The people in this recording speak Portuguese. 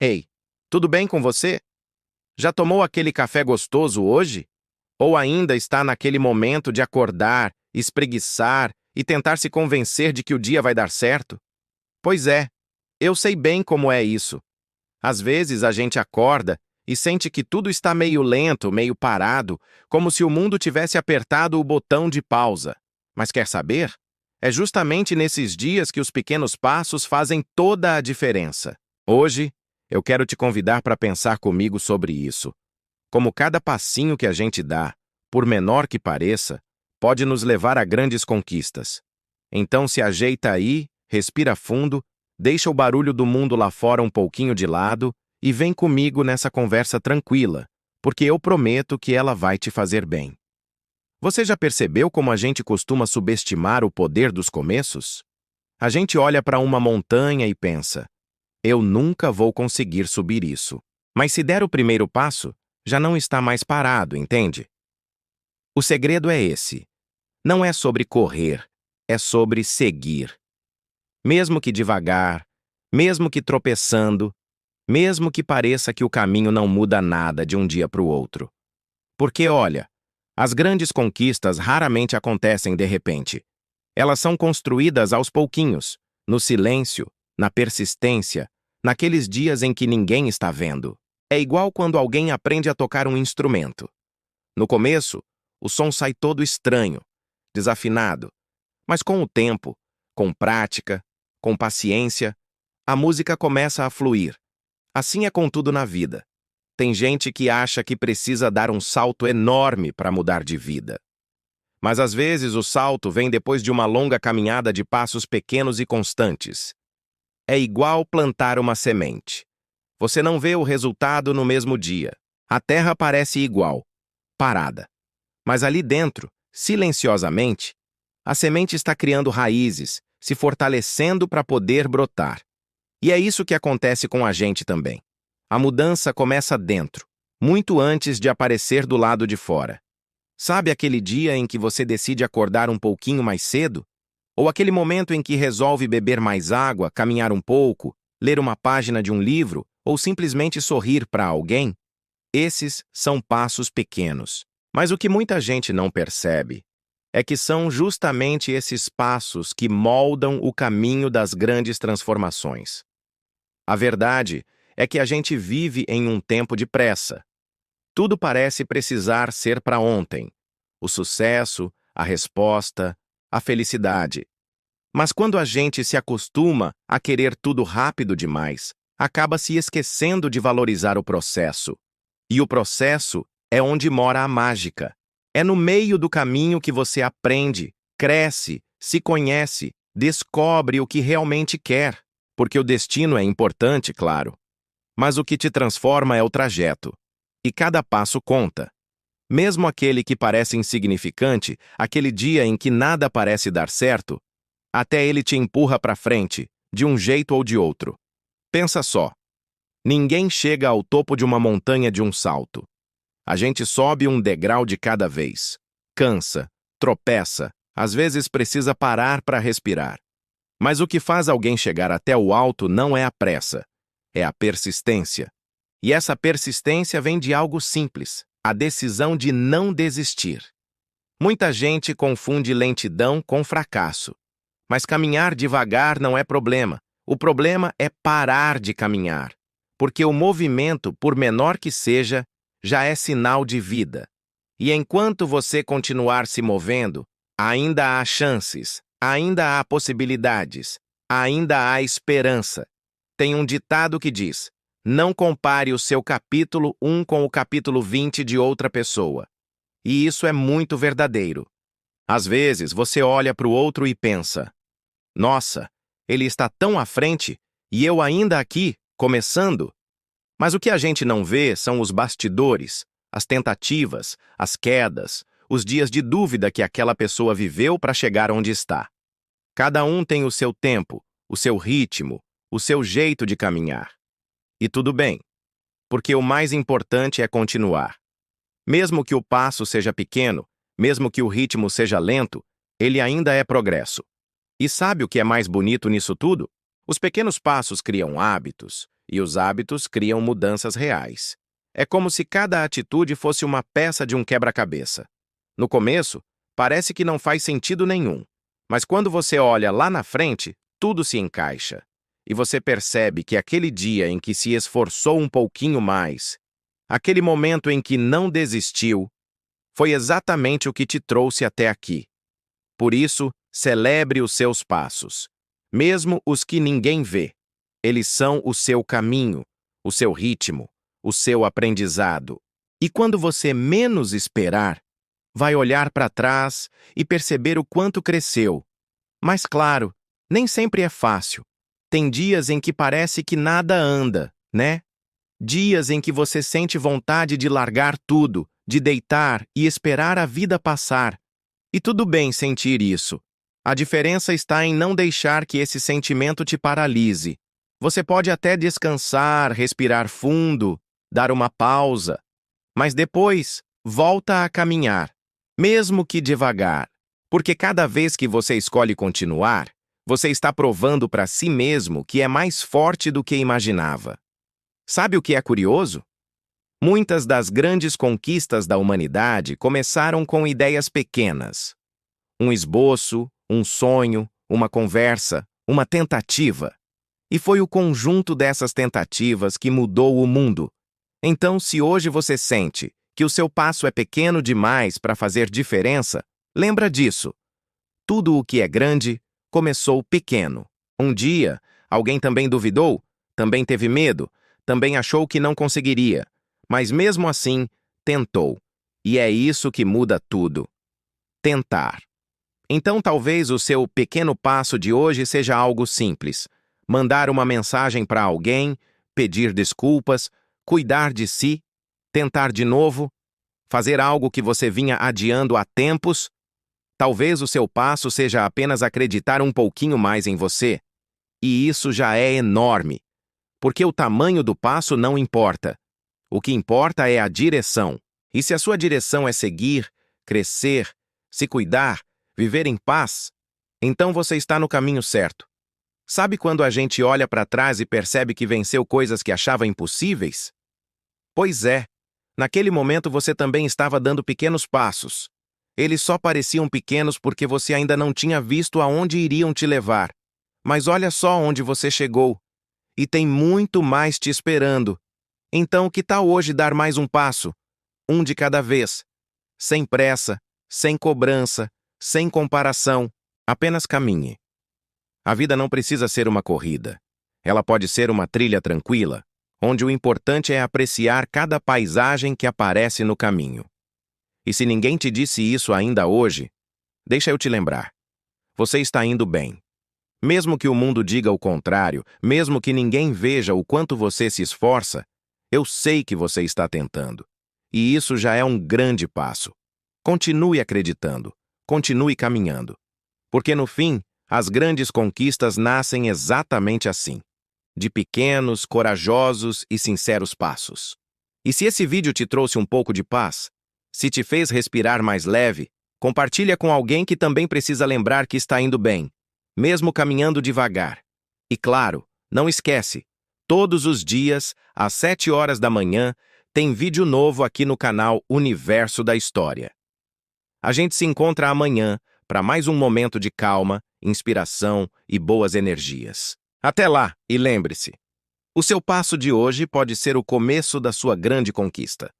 Ei, tudo bem com você? Já tomou aquele café gostoso hoje? Ou ainda está naquele momento de acordar, espreguiçar e tentar se convencer de que o dia vai dar certo? Pois é, eu sei bem como é isso. Às vezes a gente acorda e sente que tudo está meio lento, meio parado, como se o mundo tivesse apertado o botão de pausa. Mas quer saber? É justamente nesses dias que os pequenos passos fazem toda a diferença. Hoje, eu quero te convidar para pensar comigo sobre isso. Como cada passinho que a gente dá, por menor que pareça, pode nos levar a grandes conquistas. Então se ajeita aí, respira fundo, deixa o barulho do mundo lá fora um pouquinho de lado e vem comigo nessa conversa tranquila, porque eu prometo que ela vai te fazer bem. Você já percebeu como a gente costuma subestimar o poder dos começos? A gente olha para uma montanha e pensa: eu nunca vou conseguir subir isso. Mas se der o primeiro passo, já não está mais parado, entende? O segredo é esse. Não é sobre correr, é sobre seguir. Mesmo que devagar, mesmo que tropeçando, mesmo que pareça que o caminho não muda nada de um dia para o outro. Porque, olha, as grandes conquistas raramente acontecem de repente. Elas são construídas aos pouquinhos, no silêncio, na persistência, naqueles dias em que ninguém está vendo. É igual quando alguém aprende a tocar um instrumento. No começo, o som sai todo estranho, desafinado. Mas com o tempo, com prática, com paciência, a música começa a fluir. Assim é com tudo na vida. Tem gente que acha que precisa dar um salto enorme para mudar de vida. Mas às vezes o salto vem depois de uma longa caminhada de passos pequenos e constantes. É igual plantar uma semente. Você não vê o resultado no mesmo dia. A terra parece igual, parada. Mas ali dentro, silenciosamente, a semente está criando raízes, se fortalecendo para poder brotar. E é isso que acontece com a gente também. A mudança começa dentro, muito antes de aparecer do lado de fora. Sabe aquele dia em que você decide acordar um pouquinho mais cedo? Ou aquele momento em que resolve beber mais água, caminhar um pouco, ler uma página de um livro ou simplesmente sorrir para alguém? Esses são passos pequenos. Mas o que muita gente não percebe é que são justamente esses passos que moldam o caminho das grandes transformações. A verdade é que a gente vive em um tempo de pressa. Tudo parece precisar ser para ontem. O sucesso, a resposta, a felicidade. Mas quando a gente se acostuma a querer tudo rápido demais, acaba se esquecendo de valorizar o processo. E o processo é onde mora a mágica. É no meio do caminho que você aprende, cresce, se conhece, descobre o que realmente quer. Porque o destino é importante, claro. Mas o que te transforma é o trajeto. E cada passo conta. Mesmo aquele que parece insignificante, aquele dia em que nada parece dar certo, até ele te empurra para frente, de um jeito ou de outro. Pensa só. Ninguém chega ao topo de uma montanha de um salto. A gente sobe um degrau de cada vez. Cansa, tropeça, às vezes precisa parar para respirar. Mas o que faz alguém chegar até o alto não é a pressa, é a persistência. E essa persistência vem de algo simples, a decisão de não desistir. Muita gente confunde lentidão com fracasso. Mas caminhar devagar não é problema. O problema é parar de caminhar. Porque o movimento, por menor que seja, já é sinal de vida. E enquanto você continuar se movendo, ainda há chances, ainda há possibilidades, ainda há esperança. Tem um ditado que diz: não compare o seu capítulo 1 com o capítulo 20 de outra pessoa. E isso é muito verdadeiro. Às vezes você olha para o outro e pensa: nossa, ele está tão à frente e eu ainda aqui, começando. Mas o que a gente não vê são os bastidores, as tentativas, as quedas, os dias de dúvida que aquela pessoa viveu para chegar onde está. Cada um tem o seu tempo, o seu ritmo, o seu jeito de caminhar. E tudo bem, porque o mais importante é continuar. Mesmo que o passo seja pequeno, mesmo que o ritmo seja lento, ele ainda é progresso. E sabe o que é mais bonito nisso tudo? Os pequenos passos criam hábitos, e os hábitos criam mudanças reais. É como se cada atitude fosse uma peça de um quebra-cabeça. No começo, parece que não faz sentido nenhum, mas quando você olha lá na frente, tudo se encaixa. E você percebe que aquele dia em que se esforçou um pouquinho mais, aquele momento em que não desistiu, foi exatamente o que te trouxe até aqui. Por isso, celebre os seus passos, mesmo os que ninguém vê. Eles são o seu caminho, o seu ritmo, o seu aprendizado. E quando você menos esperar, vai olhar para trás e perceber o quanto cresceu. Mas claro, nem sempre é fácil. Tem dias em que parece que nada anda, né? Dias em que você sente vontade de largar tudo, de deitar e esperar a vida passar. E tudo bem sentir isso. A diferença está em não deixar que esse sentimento te paralise. Você pode até descansar, respirar fundo, dar uma pausa, mas depois volta a caminhar, mesmo que devagar. Porque cada vez que você escolhe continuar, você está provando para si mesmo que é mais forte do que imaginava. Sabe o que é curioso? Muitas das grandes conquistas da humanidade começaram com ideias pequenas. Um esboço, um sonho, uma conversa, uma tentativa. E foi o conjunto dessas tentativas que mudou o mundo. Então, se hoje você sente que o seu passo é pequeno demais para fazer diferença, lembra disso. Tudo o que é grande começou pequeno. Um dia, alguém também duvidou, também teve medo, também achou que não conseguiria, mas mesmo assim, tentou. E é isso que muda tudo. Tentar. Então talvez o seu pequeno passo de hoje seja algo simples. Mandar uma mensagem para alguém, pedir desculpas, cuidar de si, tentar de novo, fazer algo que você vinha adiando há tempos. Talvez o seu passo seja apenas acreditar um pouquinho mais em você. E isso já é enorme. Porque o tamanho do passo não importa. O que importa é a direção. E se a sua direção é seguir, crescer, se cuidar, viver em paz, então você está no caminho certo. Sabe quando a gente olha para trás e percebe que venceu coisas que achava impossíveis? Pois é, naquele momento você também estava dando pequenos passos. Eles só pareciam pequenos porque você ainda não tinha visto aonde iriam te levar. Mas olha só onde você chegou. E tem muito mais te esperando. Então, que tal hoje dar mais um passo? Um de cada vez. Sem pressa, sem cobrança, sem comparação. Apenas caminhe. A vida não precisa ser uma corrida. Ela pode ser uma trilha tranquila, onde o importante é apreciar cada paisagem que aparece no caminho. E se ninguém te disse isso ainda hoje, deixa eu te lembrar. Você está indo bem. Mesmo que o mundo diga o contrário, mesmo que ninguém veja o quanto você se esforça, eu sei que você está tentando. E isso já é um grande passo. Continue acreditando, continue caminhando. Porque no fim, as grandes conquistas nascem exatamente assim, de pequenos, corajosos e sinceros passos. E se esse vídeo te trouxe um pouco de paz, se te fez respirar mais leve, compartilha com alguém que também precisa lembrar que está indo bem, mesmo caminhando devagar. E claro, não esquece, todos os dias, às 7 horas da manhã, tem vídeo novo aqui no canal Universo da História. A gente se encontra amanhã para mais um momento de calma, inspiração e boas energias. Até lá, e lembre-se, o seu passo de hoje pode ser o começo da sua grande conquista.